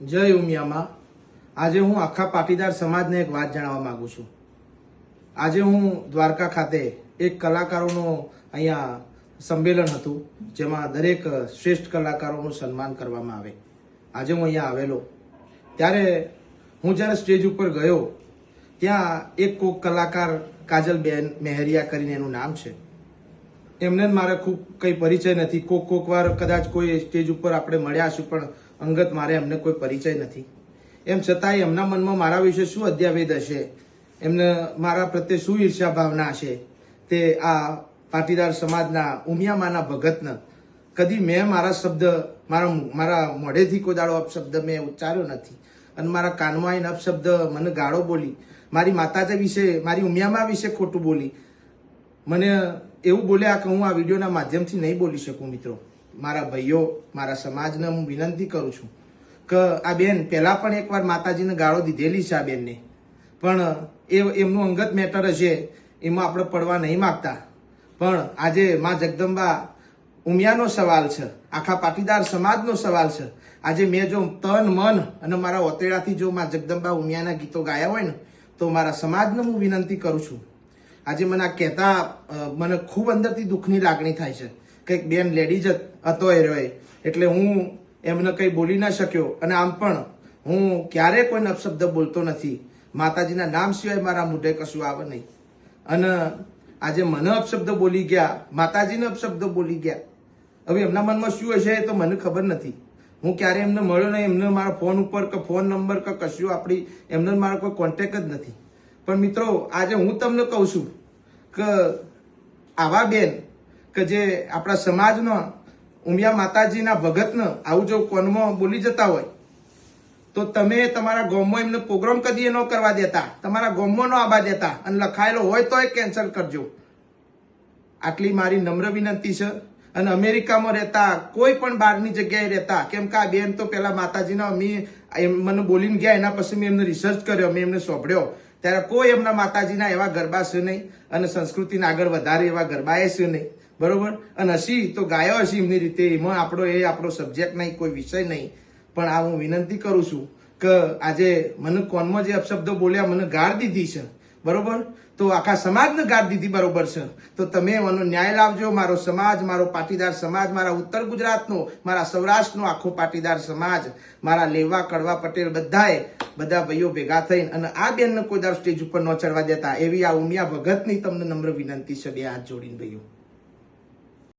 જય ઉમિયામાં। આજે હું આખા પાટીદાર સમાજને એક વાત જણાવવા માંગુ છું। આજે હું દ્વારકા ખાતે એક કલાકારોનો અહીંયા સંમેલન હતું, જેમાં દરેક શ્રેષ્ઠ કલાકારોનું સન્માન કરવામાં આવે। આજે હું અહીંયા આવેલો ત્યારે હું જ્યારે સ્ટેજ ઉપર ગયો ત્યાં એક કોક કલાકાર કાજલબેન મેહરિયા કરીને એનું નામ છે। એમને મારે ખૂબ કંઈ પરિચય નથી। કોક વાર કદાચ કોઈ સ્ટેજ ઉપર આપણે મળ્યા હશું, પણ અંગત મારે એમને કોઈ પરિચય નથી। એમ છતાંય એમના મનમાં મારા વિશે શું અધ્યાવેદ હશે, એમને મારા પ્રત્યે શું ઈર્ષ્યા ભાવના હશે, તે આ પાટીદાર સમાજના ઉમિયામાના ભગતને કદી મેં મારા શબ્દ મારા મોઢેથી કોઈ દાડો અપશબ્દ મેં ઉચ્ચાર્યો નથી, અને મારા કાનમાં આવીને અપશબ્દ મને ગાળો બોલી, મારી માતાજી વિશે, મારી ઉમિયામા વિશે ખોટું બોલી, મને એવું બોલ્યા કે હું આ વિડીયોના માધ્યમથી નહીં બોલી શકું। મિત્રો, મારા ભાઈઓ, મારા સમાજને હું વિનંતી કરું છું કે આ બેન પહેલા પણ એકવાર માતાજીને ગાળો દીધેલી છે આ બેનને, પણ એમનું અંગત મેટર હશે, એમાં આપણે પડવા નહીં માગતા। પણ આજે માં જગદંબા ઉમિયાનો સવાલ છે, આખા પાટીદાર સમાજનો સવાલ છે। આજે મેં જો તન મન અને મારા ઓતેડાથી જો માં જગદંબા ઉમિયાના ગીતો ગાયા હોય ને, તો મારા સમાજને હું વિનંતી કરું છું। આજે મને આ કહેતા મને ખૂબ અંદરથી દુઃખની લાગણી થાય છે। કંઈક બેન લેડીઝ હતો એ રહ્યો, એટલે હું એમને કંઈ બોલી ના શક્યો, અને આમ પણ હું ક્યારેય કોઈ અપશબ્દ બોલતો નથી। માતાજીના નામ સિવાય મારા મોઢે કશું આવે નહીં, અને આજે મને અપશબ્દ બોલી ગયા, માતાજીને અપશબ્દ બોલી ગયા। હવે એમના મનમાં શું હશે એ તો મને ખબર નથી। હું ક્યારે એમને મળ્યો નહીં, એમને મારા ફોન ઉપર કે ફોન નંબર કે કશું આપણી એમને મારો કોઈ કોન્ટેક્ટ જ નથી। પણ મિત્રો, આજે હું તમને કહું છું કે આવા બેન કે જે આપણા સમાજનો ઉમિયા માતાજીના ભગતને આવું જો કોનમાં બોલી જતા હોય, તો તમે તમારા ગામમાં એમને પ્રોગ્રામ કદી ન કરવા દેતા, તમારા ગામમાં ન આવવા દેતા, અને લખાયેલો હોય તો એ કેન્સલ કરજો। આટલી મારી નમ્ર વિનંતી છે। અને અમેરિકામાં રહેતા, કોઈ પણ બહારની જગ્યાએ રહેતા, કેમ કે આ બેન તો પેલા માતાજીના મને બોલીને ગયા, એના પછી મેં એમને રિસર્ચ કર્યો, મેં એમને સોંપડ્યો, ત્યારે કોઈ એમના માતાજીના એવા ગરબા છે નહીં, અને સંસ્કૃતિને આગળ વધારે એવા ગરબાએ છે નહીં, બરોબર। અને હસી તો ગાયો હસી એમની રીતે, એમાં આપણો સબ્જેક્ટ નહીં, કોઈ વિષય નહીં। પણ આ હું વિનંતી કરું છું કે આજે મને કોનમાં જે અપશબ્દો બોલ્યા, મને ગાળ દીધી છે, બરોબર, તો આખા સમાજને ગાળ દીધી, બરોબર છે, તો તમે એનો ન્યાય લાવજો। મારો સમાજ, મારો પાટીદાર સમાજ, મારા ઉત્તર ગુજરાતનો, મારા સૌરાષ્ટ્રનો આખો પાટીદાર સમાજ, મારા લેવા કડવા પટેલ બધા ભાઈઓ ભેગા થઈને અને આ બેનને કોઈ દર સ્ટેજ ઉપર ન ચડવા દેતા, એવી આ ઉમિયા ભગતની તમને નમ્ર વિનંતી છે, બે હાથ જોડીને ભાઈઓ।